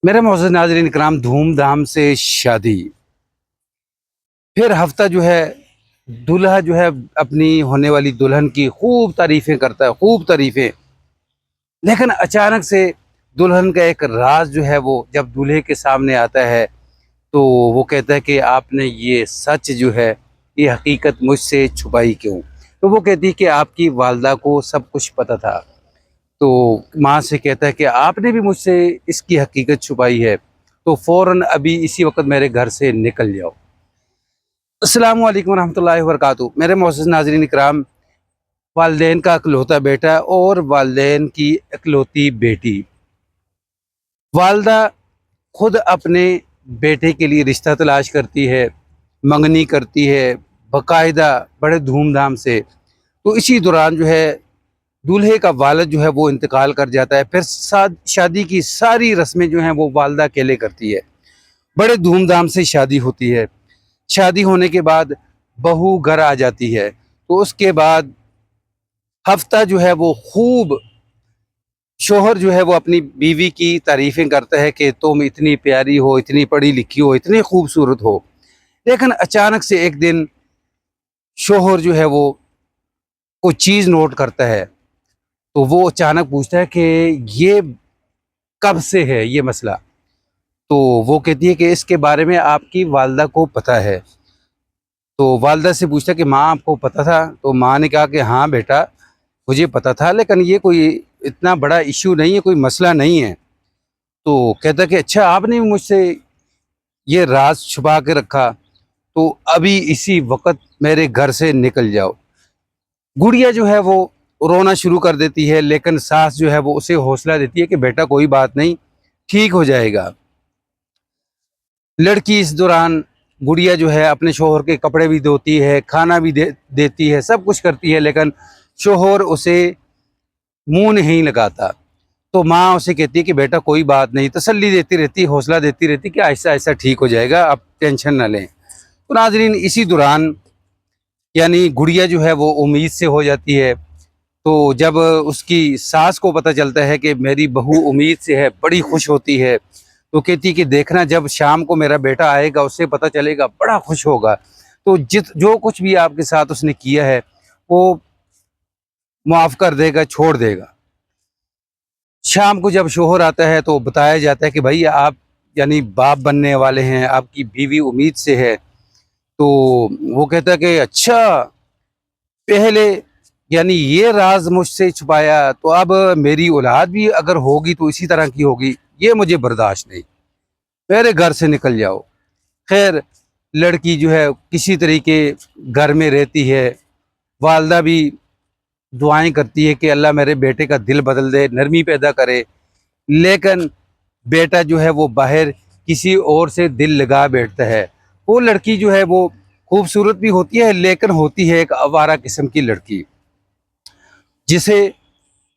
میرے معزز ناظرین اکرام، دھوم دھام سے شادی، پھر ہفتہ جو ہے دلہا جو ہے اپنی ہونے والی دلہن کی خوب تعریفیں کرتا ہے، خوب تعریفیں. لیکن اچانک سے دلہن کا ایک راز جو ہے وہ جب دولہے کے سامنے آتا ہے تو وہ کہتا ہے کہ آپ نے یہ سچ جو ہے، یہ حقیقت مجھ سے چھپائی کیوں؟ تو وہ کہتی ہے کہ آپ کی والدہ کو سب کچھ پتہ تھا. تو ماں سے کہتا ہے کہ آپ نے بھی مجھ سے اس کی حقیقت چھپائی ہے، تو فوراً ابھی اسی وقت میرے گھر سے نکل جاؤ. السلام علیکم ورحمۃ اللہ وبرکاتہ. میرے معزز ناظرین اکرام، والدین کا اکلوتا بیٹا اور والدین کی اکلوتی بیٹی، والدہ خود اپنے بیٹے کے لیے رشتہ تلاش کرتی ہے، منگنی کرتی ہے باقاعدہ بڑے دھوم دھام سے. تو اسی دوران جو ہے دولہے کا والد جو ہے وہ انتقال کر جاتا ہے. پھر شادی کی ساری رسمیں جو ہیں وہ والدہ اکیلے کرتی ہے. بڑے دھوم دھام سے شادی ہوتی ہے. شادی ہونے کے بعد بہو گھر آ جاتی ہے. تو اس کے بعد ہفتہ جو ہے وہ خوب شوہر جو ہے وہ اپنی بیوی کی تعریفیں کرتا ہے کہ تم اتنی پیاری ہو، اتنی پڑھی لکھی ہو، اتنی خوبصورت ہو. لیکن اچانک سے ایک دن شوہر جو ہے وہ کوئی چیز نوٹ کرتا ہے. تو وہ اچانک پوچھتا ہے کہ یہ کب سے ہے یہ مسئلہ؟ تو وہ کہتی ہے کہ اس کے بارے میں آپ کی والدہ کو پتہ ہے. تو والدہ سے پوچھتا ہے کہ ماں آپ کو پتہ تھا؟ تو ماں نے کہا کہ ہاں بیٹا مجھے پتہ تھا، لیکن یہ کوئی اتنا بڑا ایشو نہیں ہے، کوئی مسئلہ نہیں ہے. تو کہتا کہ اچھا آپ نے مجھ سے یہ راز چھپا کے رکھا، تو ابھی اسی وقت میرے گھر سے نکل جاؤ. گڑیا جو ہے وہ رونا شروع کر دیتی ہے، لیکن ساس جو ہے وہ اسے حوصلہ دیتی ہے کہ بیٹا کوئی بات نہیں، ٹھیک ہو جائے گا. لڑکی اس دوران گڑیا جو ہے اپنے شوہر کے کپڑے بھی دھوتی ہے، کھانا بھی دیتی ہے، سب کچھ کرتی ہے، لیکن شوہر اسے منہ نہیں لگاتا. تو ماں اسے کہتی ہے کہ بیٹا کوئی بات نہیں، تسلی دیتی رہتی، حوصلہ دیتی رہتی کہ ایسا ایسا ٹھیک ہو جائے گا، آپ ٹینشن نہ لیں. تو ناظرین اسی دوران یعنی گڑیا جو ہے وہ امید سے ہو جاتی ہے. تو جب اس کی ساس کو پتہ چلتا ہے کہ میری بہو امید سے ہے، بڑی خوش ہوتی ہے. تو کہتی کہ دیکھنا جب شام کو میرا بیٹا آئے گا اس سے پتہ چلے گا، بڑا خوش ہوگا. تو جو کچھ بھی آپ کے ساتھ اس نے کیا ہے وہ معاف کر دے گا، چھوڑ دے گا. شام کو جب شوہر آتا ہے تو بتایا جاتا ہے کہ بھائی آپ یعنی باپ بننے والے ہیں، آپ کی بیوی امید سے ہے. تو وہ کہتا ہے کہ اچھا پہلے یعنی یہ راز مجھ سے چھپایا، تو اب میری اولاد بھی اگر ہوگی تو اسی طرح کی ہوگی، یہ مجھے برداشت نہیں، میرے گھر سے نکل جاؤ. خیر لڑکی جو ہے کسی طریقے گھر میں رہتی ہے. والدہ بھی دعائیں کرتی ہے کہ اللہ میرے بیٹے کا دل بدل دے، نرمی پیدا کرے. لیکن بیٹا جو ہے وہ باہر کسی اور سے دل لگا بیٹھتا ہے. وہ لڑکی جو ہے وہ خوبصورت بھی ہوتی ہے، لیکن ہوتی ہے ایک آوارہ قسم کی لڑکی، جسے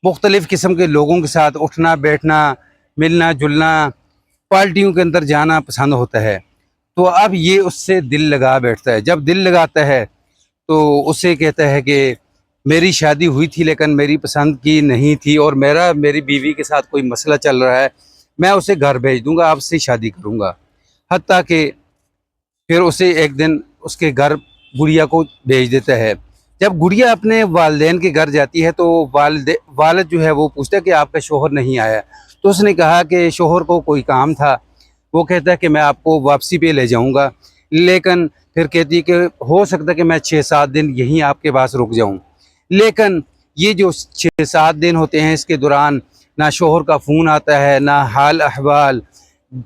مختلف قسم کے لوگوں کے ساتھ اٹھنا بیٹھنا، ملنا جلنا، پارٹیوں کے اندر جانا پسند ہوتا ہے. تو اب یہ اس سے دل لگا بیٹھتا ہے. جب دل لگاتا ہے تو اسے کہتا ہے کہ میری شادی ہوئی تھی لیکن میری پسند کی نہیں تھی، اور میری بیوی کے ساتھ کوئی مسئلہ چل رہا ہے، میں اسے گھر بھیج دوں گا، آپ سے شادی کروں گا. حتیٰ کہ پھر اسے ایک دن اس کے گھر گڑیا کو بھیج دیتا ہے. جب گڑیا اپنے والدین کے گھر جاتی ہے تو والد جو ہے وہ پوچھتا ہے کہ آپ کا شوہر نہیں آیا. تو اس نے کہا کہ شوہر کو کوئی کام تھا. وہ کہتا ہے کہ میں آپ کو واپسی پہ لے جاؤں گا، لیکن پھر کہتی ہے کہ ہو سکتا ہے کہ میں 6-7 دن یہیں آپ کے پاس رک جاؤں. لیکن یہ جو 6-7 دن ہوتے ہیں اس کے دوران نہ شوہر کا فون آتا ہے، نہ حال احوال.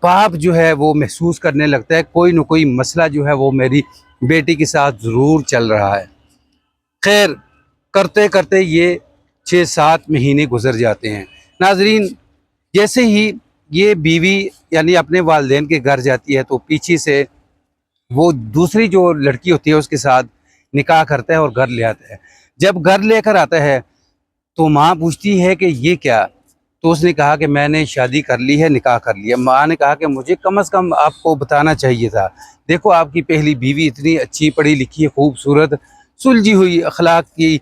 باپ جو ہے وہ محسوس کرنے لگتا ہے کوئی نہ کوئی مسئلہ جو ہے وہ میری بیٹی کے ساتھ ضرور چل رہا ہے. خیر کرتے کرتے یہ 6-7 مہینے گزر جاتے ہیں. ناظرین جیسے ہی یہ بیوی یعنی اپنے والدین کے گھر جاتی ہے تو پیچھے سے وہ دوسری جو لڑکی ہوتی ہے اس کے ساتھ نکاح کرتا ہے اور گھر لے آتا ہے. جب گھر لے کر آتا ہے تو ماں پوچھتی ہے کہ یہ کیا؟ تو اس نے کہا کہ میں نے شادی کر لی ہے، نکاح کر لیا. ماں نے کہا کہ مجھے کم از کم آپ کو بتانا چاہیے تھا، دیکھو آپ کی پہلی بیوی اتنی اچھی پڑھی لکھی خوبصورت سلجھی ہوئی اخلاق کی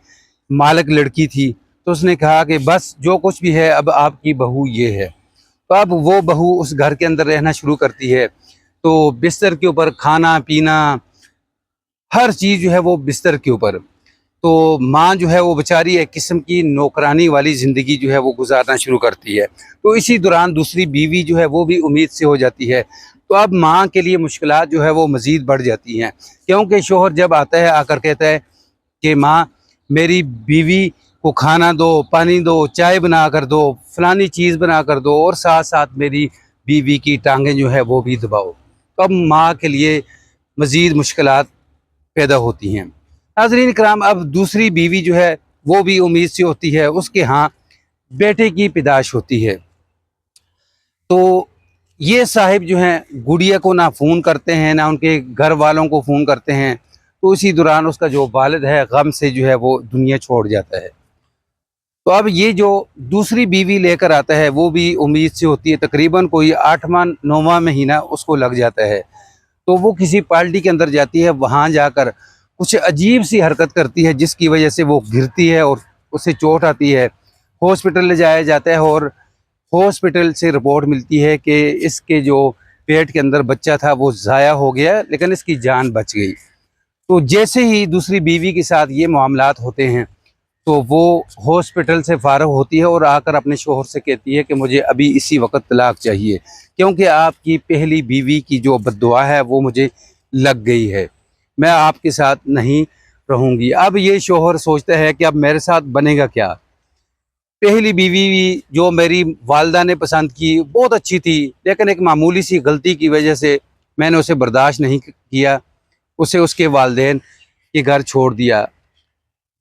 مالک لڑکی تھی. تو اس نے کہا کہ بس جو کچھ بھی ہے اب آپ کی بہو یہ ہے. تو اب وہ بہو اس گھر کے اندر رہنا شروع کرتی ہے تو بستر کے اوپر کھانا پینا ہر چیز جو ہے وہ بستر کے اوپر. تو ماں جو ہے وہ بیچاری ایک قسم کی نوکرانی والی زندگی جو ہے وہ گزارنا شروع کرتی ہے. تو اسی دوران دوسری بیوی جو ہے وہ بھی امید سے ہو جاتی ہے. تو اب ماں کے لیے مشکلات جو ہے وہ مزید بڑھ جاتی ہیں، کیونکہ شوہر جب آتا ہے آ کر کہتا ہے کہ ماں میری بیوی کو کھانا دو، پانی دو، چائے بنا کر دو، فلانی چیز بنا کر دو، اور ساتھ ساتھ میری بیوی کی ٹانگیں جو ہے وہ بھی دباؤ. تو اب ماں کے لیے مزید مشکلات پیدا ہوتی ہیں. ناظرین کرام، اب دوسری بیوی جو ہے وہ بھی امید سے ہوتی ہے، اس کے ہاں بیٹے کی پیدائش ہوتی ہے. تو یہ صاحب جو ہیں گڑیا کو نہ فون کرتے ہیں نہ ان کے گھر والوں کو فون کرتے ہیں. تو اسی دوران اس کا جو والد ہے غم سے جو ہے وہ دنیا چھوڑ جاتا ہے. تو اب یہ جو دوسری بیوی لے کر آتا ہے وہ بھی امید سے ہوتی ہے، تقریباً کوئی 8واں 9واں مہینہ اس کو لگ جاتا ہے. تو وہ کسی پارٹی کے اندر جاتی ہے، وہاں جا کر کچھ عجیب سی حرکت کرتی ہے جس کی وجہ سے وہ گرتی ہے اور اسے چوٹ آتی ہے. ہاسپٹل لے جایا جاتا ہے اور ہاسپٹل سے رپورٹ ملتی ہے کہ اس کے جو پیٹ کے اندر بچہ تھا وہ ضائع ہو گیا، لیکن اس کی جان بچ گئی. تو جیسے ہی دوسری بیوی کے ساتھ یہ معاملات ہوتے ہیں تو وہ ہاسپٹل سے فارغ ہوتی ہے اور آ کر اپنے شوہر سے کہتی ہے کہ مجھے ابھی اسی وقت طلاق چاہیے، کیونکہ آپ کی پہلی بیوی کی جو بد دعا ہے وہ مجھے لگ گئی ہے، میں آپ کے ساتھ نہیں رہوں گی. اب یہ شوہر سوچتا ہے کہ اب میرے ساتھ بنے گا کیا؟ پہلی بیوی جو میری والدہ نے پسند کی بہت اچھی تھی، لیکن ایک معمولی سی غلطی کی وجہ سے میں نے اسے برداشت نہیں کیا، اسے اس کے والدین کے گھر چھوڑ دیا.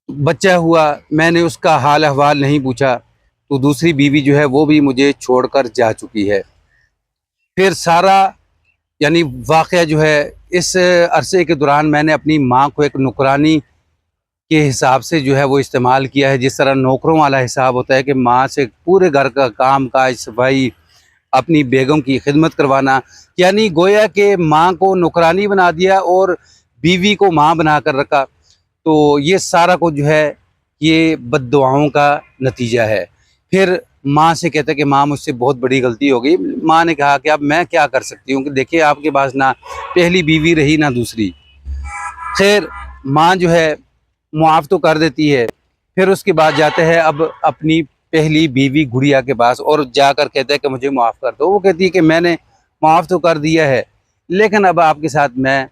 بچہ ہوا، میں نے اس کا حال احوال نہیں پوچھا، تو دوسری بیوی جو ہے وہ بھی مجھے چھوڑ کر جا چکی ہے. پھر سارا یعنی واقعہ جو ہے اس عرصے کے دوران میں نے اپنی ماں کو ایک نوکرانی کے حساب سے جو ہے وہ استعمال کیا ہے، جس طرح نوکروں والا حساب ہوتا ہے کہ ماں سے پورے گھر کا کام کاج صفائی اپنی بیگم کی خدمت کروانا، یعنی گویا کہ ماں کو نوکرانی بنا دیا اور بیوی کو ماں بنا کر رکھا. تو یہ سارا کچھ جو ہے یہ بد دعاؤں کا نتیجہ ہے. پھر ماں سے کہتا ہے کہ ماں مجھ سے بہت بڑی غلطی ہو گئی. ماں نے کہا کہ اب میں کیا کر سکتی ہوں، کہ دیکھیں آپ کے پاس نہ پہلی بیوی رہی نہ دوسری. خیر ماں جو ہے معاف تو کر دیتی ہے. پھر اس کے بعد جاتے ہیں اب اپنی پہلی بیوی گڑیا کے پاس اور جا کر کہتے ہیں کہ مجھے معاف کر دو. وہ کہتی ہے کہ میں نے معاف تو کر دیا ہے، لیکن اب آپ کے ساتھ میں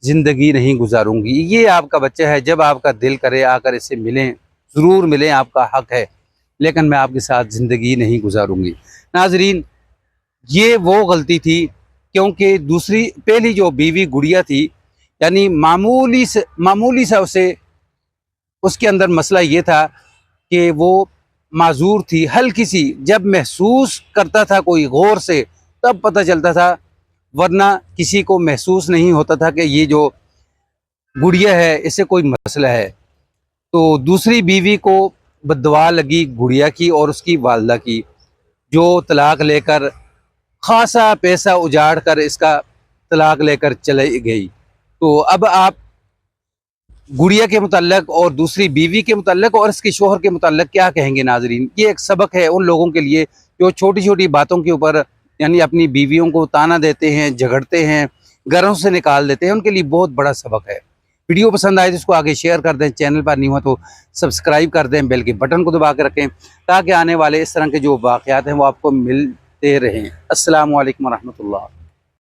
زندگی نہیں گزاروں گی. یہ آپ کا بچہ ہے، جب آپ کا دل کرے آ کر اس سے ملیں، ضرور ملیں، آپ کا حق ہے، لیکن میں آپ کے ساتھ زندگی نہیں گزاروں گی. ناظرین یہ وہ غلطی تھی، کیونکہ پہلی جو بیوی گڑیا تھی یعنی معمولی سا اس کے اندر مسئلہ یہ تھا کہ وہ معذور تھی ہلکی سی، جب محسوس کرتا تھا کوئی غور سے تب پتہ چلتا تھا، ورنہ کسی کو محسوس نہیں ہوتا تھا کہ یہ جو گڑیا ہے اس سے کوئی مسئلہ ہے. تو دوسری بیوی کو بددعا لگی گڑیا کی اور اس کی والدہ کی، جو طلاق لے کر خاصا پیسہ اجاڑ کر اس کا طلاق لے کر چلی گئی. تو اب آپ گڑیا کے متعلق اور دوسری بیوی کے متعلق اور اس کے شوہر کے متعلق کیا کہیں گے؟ ناظرین یہ ایک سبق ہے ان لوگوں کے لیے جو چھوٹی چھوٹی باتوں کے اوپر یعنی اپنی بیویوں کو تانا دیتے ہیں، جھگڑتے ہیں، گھروں سے نکال دیتے ہیں. ان کے لیے بہت بڑا سبق ہے. ویڈیو پسند آئے تو اس کو آگے شیئر کر دیں، چینل پر نہیں ہوا تو سبسکرائب کر دیں، بیل کے بٹن کو دبا کے رکھیں تاکہ آنے والے اس طرح کے جو واقعات ہیں وہ آپ کو ملتے رہیں. السلام علیکم ورحمۃ اللہ.